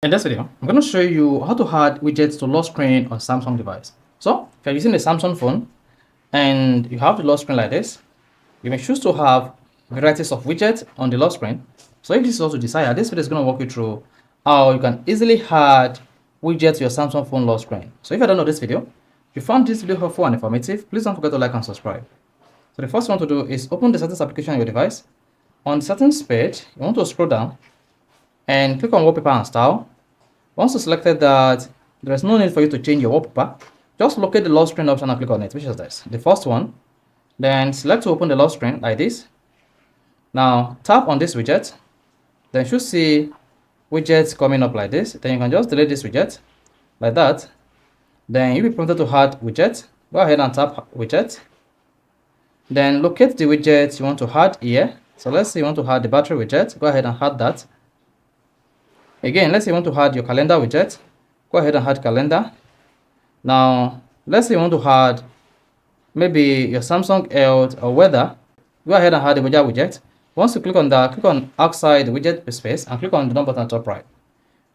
In this video, I'm going to show you how to add widgets to lock screen on Samsung device. So, if you're using a Samsung phone and you have the lock screen like this, you may choose to have varieties of widgets on the lock screen. So, if this is also desired, this video is going to walk you through how you can easily add widgets to your Samsung phone lock screen. So, if you don't know this video, if you found this video helpful and informative, please don't forget to like and subscribe. So, the first thing you want to do is open the settings application on your device. On the settings page, you want to scroll down and click on wallpaper and style. Once you selected that, there is no need for you to change your wallpaper. Just locate the lock screen option and click on it, which is this, the first one. Then select to open the lock screen like this. Now tap on this widget. Then you should see widgets coming up like this. Then you can just delete this widget like that. Then you'll be prompted to add widget. Go ahead and tap widget. Then locate the widget you want to add here. So let's say you want to add the battery widget. Go ahead and add that. Again, let's say you want to add your calendar widget. Go ahead and add calendar. Now, let's say you want to add maybe your Samsung Health or weather. Go ahead and add the weather widget. Once you click on that, click on outside the widget space and click on the done button top right.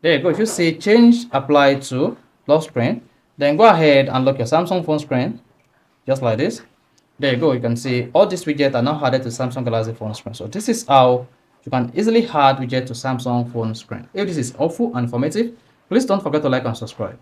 There you go. If you see change apply to lock screen, then go ahead and lock your Samsung phone screen just like this. There you go. You can see all these widgets are now added to Samsung Galaxy phone screen. So this is how you can easily add widget to Samsung phone screen. If this is helpful and informative, please don't forget to like and subscribe.